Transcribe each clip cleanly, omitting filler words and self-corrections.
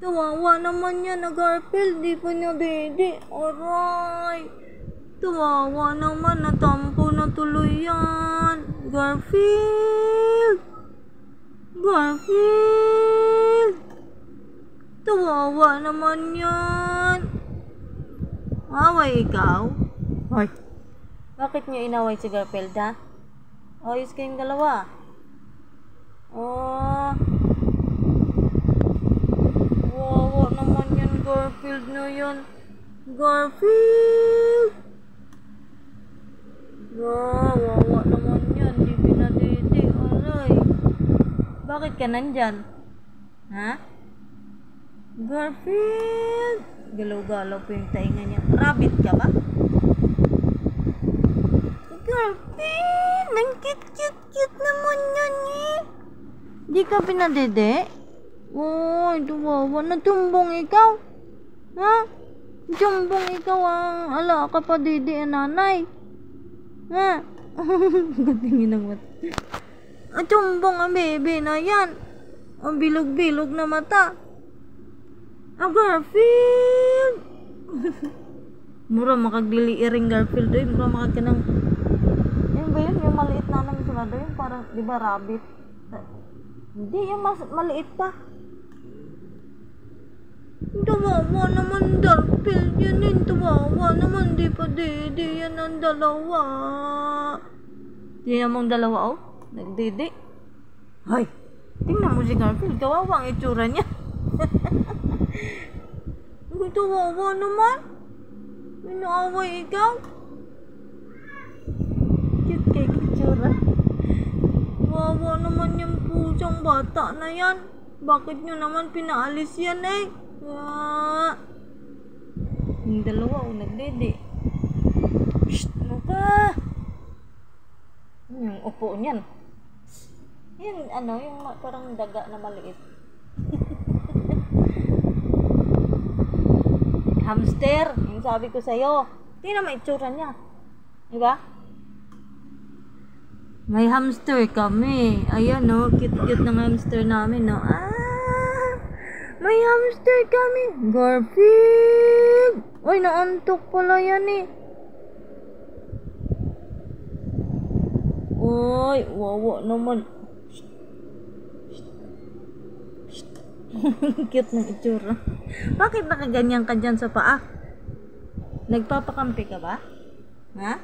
Kawawa naman yan na Garfield. Di pa niya dede. Aray. Kawawa naman. Natampo na tuloy yan. Garfield. Garfield. Kawawa naman yan. Away ikaw? Hoy. Bakit niyo inaway si Garfield, ha? Ayos kayong dalawa. Oh. Wawa naman yan, Garfield na yan. Garfield! Wawa naman yan. Di pinadede. Aray. Bakit ka nandyan? Ha? Garfield! Galaw-galaw po yung tainga niya. Rabbit ka ba? Garfield! Ang cute-cute naman yan eh. Di ka pinadede? Uy, duwawa. Natumbong ikaw. Ha? Tumbong ikaw ang ala ka pa dede nanay. Ha? Gatingin ng mata. Tumbong ang bebe na yan. Ang bilog-bilog na mata. Garfield! Mura makagdili iring Garfield doy. Mura makagkanang. Yan ba yun? Yung maliit na namin sila doy. Parang, di ba rabbit? Hindi, yung maliit pa. Tawawa naman Garfield yan yun. Tawawa naman. Di pa dede yan ang dalawa. Di namang dalawa oh. Nagdede. Hoy! Tingnan mo si Garfield. Kawawa ang itsura niya. Tawawa naman. Inaaway ikaw. Cute kay itsura. Wawa naman yung pusang bata na yan. Bakit nyo naman pinaalis yan eh? Yung dalawa o nagdede. Shhh! Ano ka? Yung upo niyan. Yung ano, yung parang daga na maliit. Hamster, yung sabi ko sa'yo. Tingnan mo itsura niya. Diba? May hamster kami. Ayan no, cute-cute ng hamster namin no. May hamster kami. Garfield! Uy, naantok pala yan eh. Uy, wawa naman. Cute ng itsura. Bakit nakaganyan ka dyan sa paa? Nagpapakampi ka ba? Ha?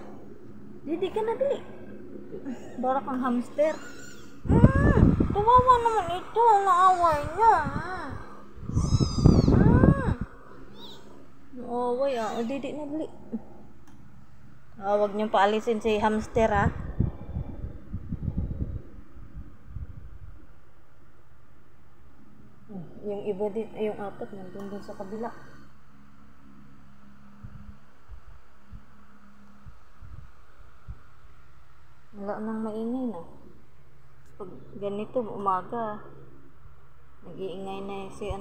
Didi ka na dili. Bara kang hamster. Kawawa naman ito. Naaway niya. Naaway O didi na dili. Huwag niyong paalisin si hamster ha. Yung iba din, yung apat nandun dun sa kabila. Wala nang maingay na. Pag ganito umaga, nag-iingay na si